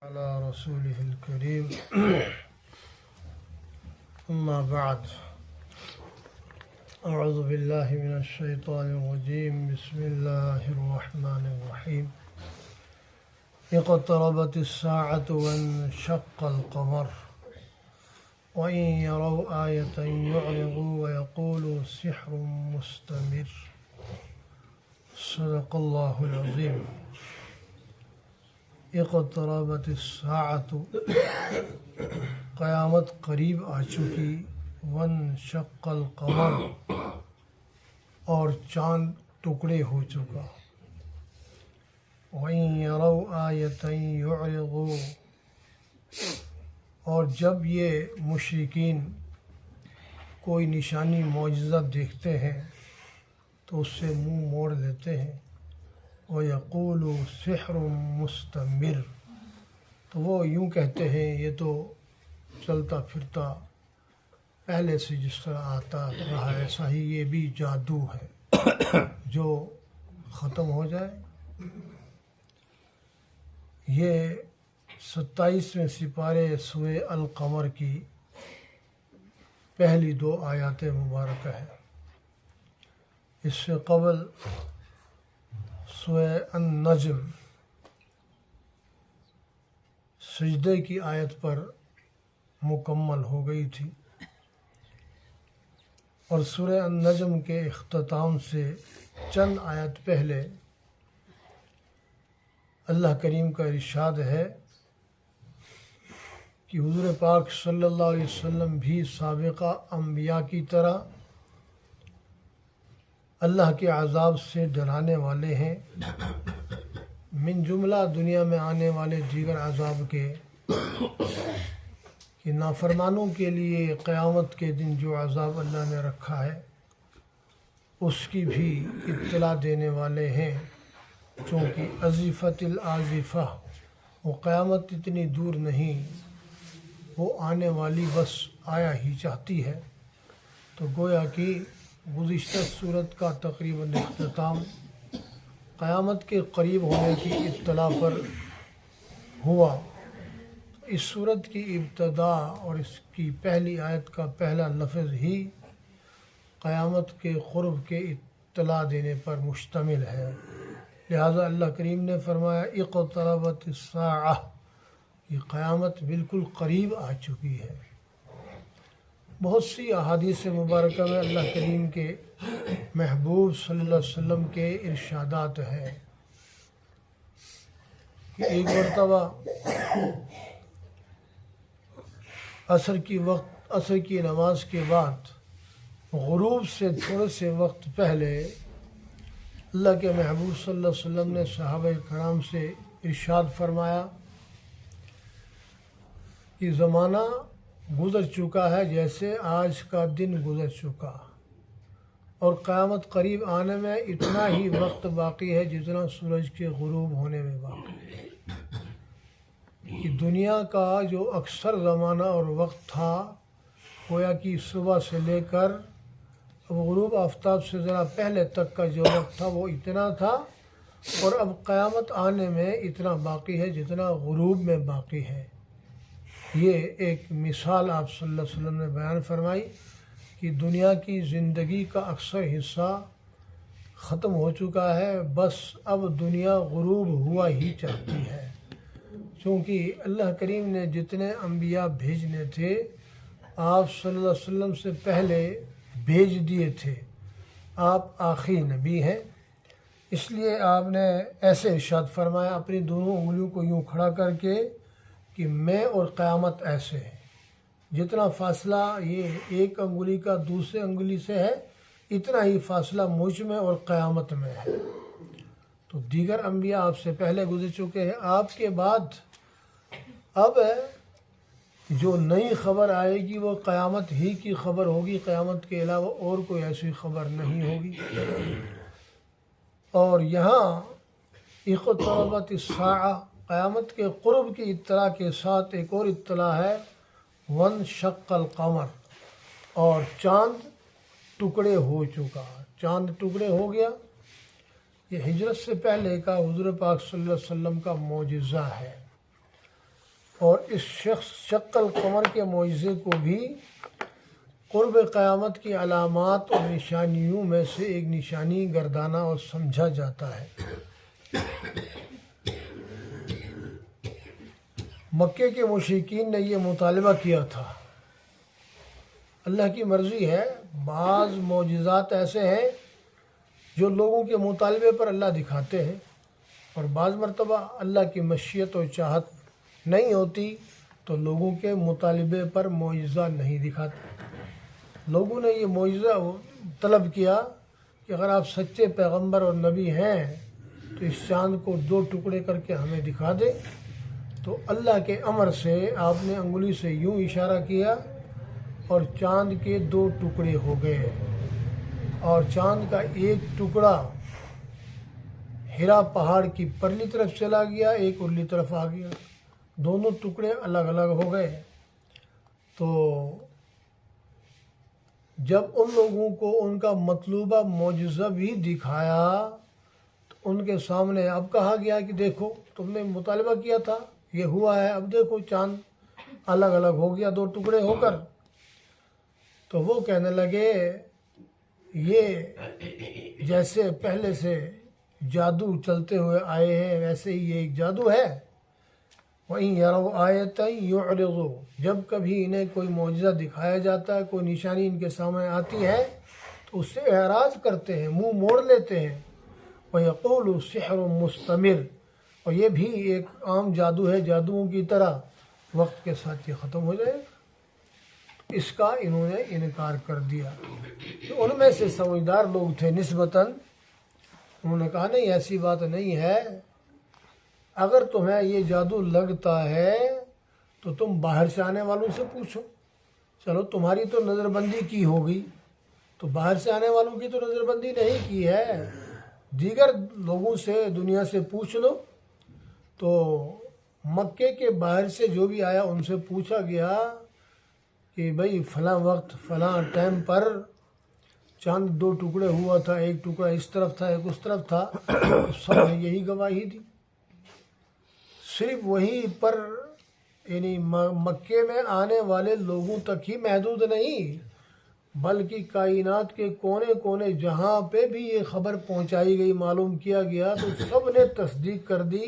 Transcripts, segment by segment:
على رسوله الكريم أما بعد أعوذ بالله من الشيطان الرجيم بسم الله الرحمن الرحيم اقتربت الساعة وانشق القمر وإن يروا آية يعرضوا ويقولوا سحر مستمر صدق الله العظيم اقتربت الساعة قیامت قریب آ چکی وانشق القمر اور چاند ٹکڑے ہو چکا وَإِن يَرَوْا آيَةً يُعْرِضُوا اور جب یہ مشرکین کوئی نشانی معجزہ دیکھتے ہیں تو اس سے منہ موڑ لیتے ہیں وَيَقُولُ سِحْرٌ مُسْتَمِرٌ تو وہ یوں کہتے ہیں یہ تو چلتا پھرتا پہلے سے جس طرح آتا رہا ایسا ہی یہ بھی جادو ہے جو ختم ہو جائے۔ یہ 27ویں سپارے سورہ القمر کی پہلی 2 آیات مبارکہ ہیں۔ اس سے قبل سورہ النجم سجدے کی آیت پر مکمل ہو گئی تھی اور سورہ النجم کے اختتام سے چند آیت پہلے اللہ کریم کا ارشاد ہے کہ حضور پاک صلی اللہ علیہ وسلم بھی سابقہ انبیاء کی طرح اللہ کے عذاب سے ڈرانے والے ہیں، من جملہ دنیا میں آنے والے دیگر عذاب کے کہ نافرمانوں کے لیے قیامت کے دن جو عذاب اللہ نے رکھا ہے اس کی بھی اطلاع دینے والے ہیں، چونکہ ازیفت الازیفہ وہ قیامت اتنی دور نہیں، وہ آنے والی بس آیا ہی چاہتی ہے۔ تو گویا کہ گزشتہ صورت کا تقریباً اختتام قیامت کے قریب ہونے کی اطلاع پر ہوا۔ اس صورت کی ابتدا اور اس کی پہلی آیت کا پہلا لفظ ہی قیامت کے قرب کے اطلاع دینے پر مشتمل ہے، لہذا اللہ کریم نے فرمایا اقتربت الساعہ، یہ قیامت بالکل قریب آ چکی ہے۔ بہت سی احادیث مبارکہ میں اللہ کریم کے محبوب صلی اللہ علیہ وسلم کے ارشادات ہیں کہ ایک مرتبہ عصر کی نماز کے بعد غروب سے تھوڑے سے وقت پہلے اللہ کے محبوب صلی اللہ علیہ وسلم نے صحابہ کرام سے ارشاد فرمایا کہ زمانہ گزر چکا ہے جیسے آج کا دن گزر چکا، اور قیامت قریب آنے میں اتنا ہی وقت باقی ہے جتنا سورج کے غروب ہونے میں باقی ہے۔ کہ دنیا کا جو اکثر زمانہ اور وقت تھا گویا کہ صبح سے لے کر اب غروب آفتاب سے ذرا پہلے تک کا جو وقت تھا وہ اتنا تھا، اور اب قیامت آنے میں اتنا باقی ہے جتنا غروب میں باقی ہے۔ یہ ایک مثال آپ صلی اللہ علیہ وسلم نے بیان فرمائی کہ دنیا کی زندگی کا اکثر حصہ ختم ہو چکا ہے، بس اب دنیا غروب ہوا ہی چاہتی ہے، چونکہ اللہ کریم نے جتنے انبیاء بھیجنے تھے آپ صلی اللہ علیہ وسلم سے پہلے بھیج دیے تھے، آپ آخری نبی ہیں، اس لیے آپ نے ایسے ارشاد فرمایا اپنی دونوں انگلیوں کو یوں کھڑا کر کے کہ میں اور قیامت ایسے ہے، جتنا فاصلہ یہ ایک انگلی کا دوسرے انگلی سے ہے اتنا ہی فاصلہ مجھ میں اور قیامت میں ہے۔ تو دیگر انبیاء آپ سے پہلے گزر چکے ہیں، آپ کے بعد اب جو نئی خبر آئے گی وہ قیامت ہی کی خبر ہوگی، قیامت کے علاوہ اور کوئی ایسی خبر نہیں ہوگی۔ اور یہاں اقتربت الساعہ قیامت کے قرب کی اطلاع کے ساتھ ایک اور اطلاع ہے وانشق القمر، اور چاند ٹکڑے ہو چکا، چاند ٹکڑے ہو گیا۔ یہ ہجرت سے پہلے کا حضور پاک صلی اللہ علیہ وسلم کا معجزہ ہے۔ اور اس شق القمر کے معجزے کو بھی قرب قیامت کی علامات اور نشانیوں میں سے ایک نشانی گردانا اور سمجھا جاتا ہے۔ مکے کے مشرکین نے یہ مطالبہ کیا تھا۔ اللہ کی مرضی ہے، بعض معجزات ایسے ہیں جو لوگوں کے مطالبے پر اللہ دکھاتے ہیں، اور بعض مرتبہ اللہ کی مشیت اور چاہت نہیں ہوتی تو لوگوں کے مطالبے پر معجزہ نہیں دکھاتے۔ لوگوں نے یہ معجزہ طلب کیا کہ اگر آپ سچے پیغمبر اور نبی ہیں تو اس چاند کو 2 ٹکڑے کر کے ہمیں دکھا دیں۔ تو اللہ کے امر سے آپ نے انگلی سے یوں اشارہ کیا اور چاند کے 2 ٹکڑے ہو گئے، اور چاند کا ایک ٹکڑا ہرا پہاڑ کی پرلی طرف چلا گیا، ایک ارلی طرف آ گیا، دونوں ٹکڑے الگ الگ ہو گئے۔ تو جب ان لوگوں کو ان کا مطلوبہ معجزہ بھی دکھایا تو ان کے سامنے اب کہا گیا کہ دیکھو تم نے مطالبہ کیا تھا، یہ ہوا ہے، اب دیکھو چاند الگ الگ ہو گیا 2 ٹکڑے ہو کر۔ تو وہ کہنے لگے یہ جیسے پہلے سے جادو چلتے ہوئے آئے ہیں ویسے ہی یہ ایک جادو ہے۔ وَإِن يَرَوْا آیَةً يُعْرِضُوا، جب کبھی انہیں کوئی معجزہ دکھایا جاتا ہے، کوئی نشانی ان کے سامنے آتی ہے تو اس سے اعراض کرتے ہیں، منہ موڑ لیتے ہیں۔ وَيَقُولُوا سِحْرٌ مُسْتَمِرٌ، اور یہ بھی ایک عام جادو ہے، جادوؤں کی طرح وقت کے ساتھ یہ ختم ہو جائے گا۔ اس کا انہوں نے انکار کر دیا۔ تو ان میں سے سمجھدار لوگ تھے نسبتاً، انہوں نے کہا نہیں ایسی بات نہیں ہے، اگر تمہیں یہ جادو لگتا ہے تو تم باہر سے آنے والوں سے پوچھو، چلو تمہاری تو نظر بندی کی ہوگی، تو باہر سے آنے والوں کی تو نظر بندی نہیں کی ہے، دیگر لوگوں سے دنیا سے پوچھ لو۔ تو مکے کے باہر سے جو بھی آیا ان سے پوچھا گیا کہ بھئی فلاں وقت فلاں ٹائم پر چاند 2 ٹکڑے ہوا تھا، ایک ٹکڑا اس طرف تھا ایک اس طرف تھا، سب نے یہی گواہی دی۔ صرف وہی پر یعنی مکے میں آنے والے لوگوں تک ہی محدود نہیں، بلکہ کائنات کے کونے کونے جہاں پہ بھی یہ خبر پہنچائی گئی، معلوم کیا گیا، تو سب نے تصدیق کر دی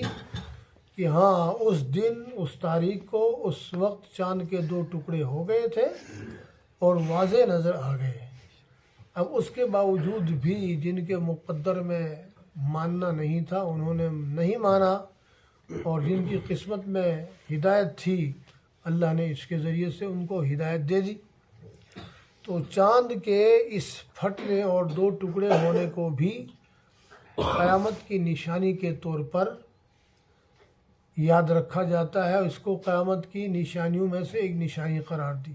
کہ ہاں اس دن اس تاریخ کو اس وقت چاند کے 2 ٹکڑے ہو گئے تھے اور واضح نظر آ گئے۔ اب اس کے باوجود بھی جن کے مقدر میں ماننا نہیں تھا انہوں نے نہیں مانا، اور جن کی قسمت میں ہدایت تھی اللہ نے اس کے ذریعے سے ان کو ہدایت دے دی۔ تو چاند کے اس پھٹنے اور 2 ٹکڑے ہونے کو بھی قیامت کی نشانی کے طور پر یاد رکھا جاتا ہے، اس کو قیامت کی نشانیوں میں سے ایک نشانی قرار دی۔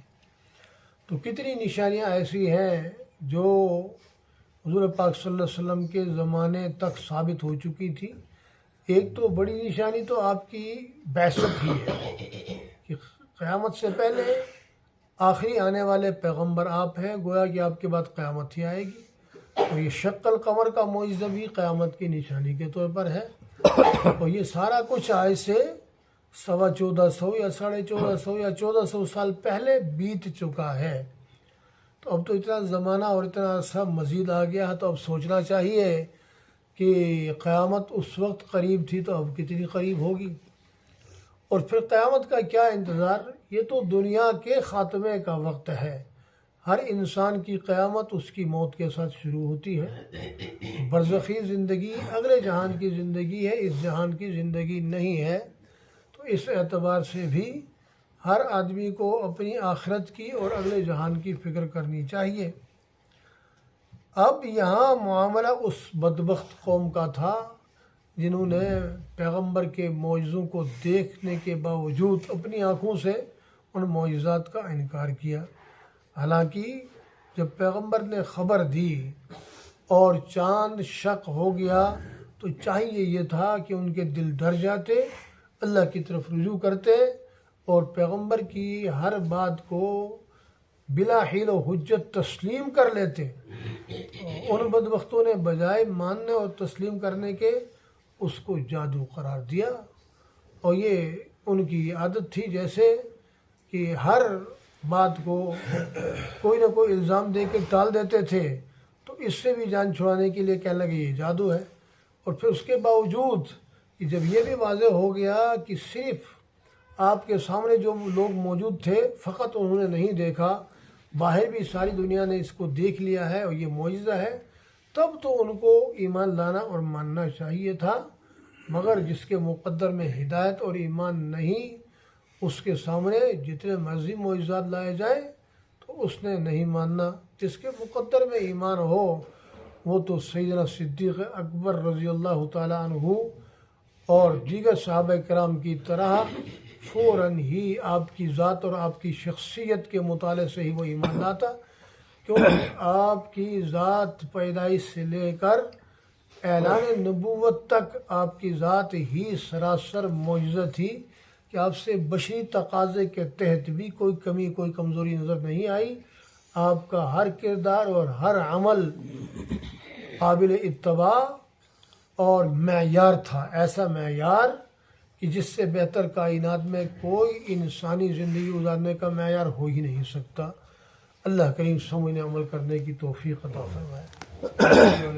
تو کتنی نشانیاں ایسی ہیں جو حضور پاک صلی اللہ علیہ وسلم کے زمانے تک ثابت ہو چکی تھی۔ ایک تو بڑی نشانی تو آپ کی بعثت ہی ہے کہ قیامت سے پہلے آخری آنے والے پیغمبر آپ ہیں، گویا کہ آپ کے بعد قیامت ہی آئے گی۔ تو یہ شق القمر کا معجزہ بھی قیامت کی نشانی کے طور پر ہے، اور یہ سارا کچھ آج سے 1450 یا 1450 یا 1400 سال پہلے بیت چکا ہے۔ تو اب تو اتنا زمانہ اور اتنا عرصہ مزید آ گیا ہے، تو اب سوچنا چاہیے کہ قیامت اس وقت قریب تھی تو اب کتنی قریب ہوگی۔ اور پھر قیامت کا کیا انتظار، یہ تو دنیا کے خاتمے کا وقت ہے۔ ہر انسان کی قیامت اس کی موت کے ساتھ شروع ہوتی ہے۔ برزخی زندگی اگلے جہان کی زندگی ہے، اس جہان کی زندگی نہیں ہے۔ تو اس اعتبار سے بھی ہر آدمی کو اپنی آخرت کی اور اگلے جہان کی فکر کرنی چاہیے۔ اب یہاں معاملہ اس بدبخت قوم کا تھا جنہوں نے پیغمبر کے معجزوں کو دیکھنے کے باوجود اپنی آنکھوں سے ان معجزات کا انکار کیا۔ حالانکہ جب پیغمبر نے خبر دی اور چاند شق ہو گیا تو چاہیے یہ تھا کہ ان کے دل ڈر جاتے، اللہ کی طرف رجوع کرتے اور پیغمبر کی ہر بات کو بلا حیل و حجت تسلیم کر لیتے۔ ان بدبختوں نے بجائے ماننے اور تسلیم کرنے کے اس کو جادو قرار دیا، اور یہ ان کی عادت تھی جیسے کہ ہر بات کو کوئی نہ کوئی الزام دے کے ٹال دیتے تھے، تو اس سے بھی جان چھڑانے کے لیے کہنے لگے یہ جادو ہے۔ اور پھر اس کے باوجود کہ جب یہ بھی واضح ہو گیا کہ صرف آپ کے سامنے جو لوگ موجود تھے فقط انہوں نے نہیں دیکھا، باہر بھی ساری دنیا نے اس کو دیکھ لیا ہے اور یہ معجزہ ہے، تب تو ان کو ایمان لانا اور ماننا چاہیے تھا۔ مگر جس کے مقدر میں ہدایت اور ایمان نہیں، اس کے سامنے جتنے مرضی معجزات لائے جائیں تو اس نے نہیں ماننا۔ جس کے مقدر میں ایمان ہو وہ تو سیدنا صدیق اکبر رضی اللہ تعالیٰ عنہ اور دیگر صحابہ کرام کی طرح فوراً ہی آپ کی ذات اور آپ کی شخصیت کے مطالعے سے ہی وہ ایمان لاتا، کیونکہ آپ کی ذات پیدائش سے لے کر اعلان نبوت تک آپ کی ذات ہی سراسر معجزہ تھی کہ آپ سے بشری تقاضے کے تحت بھی کوئی کمی کوئی کمزوری نظر نہیں آئی۔ آپ کا ہر کردار اور ہر عمل قابل اتباع اور معیار تھا، ایسا معیار کہ جس سے بہتر کائنات میں کوئی انسانی زندگی گزارنے کا معیار ہو ہی نہیں سکتا۔ اللہ کریم سمجھنے عمل کرنے کی توفیق عطا فرمائے۔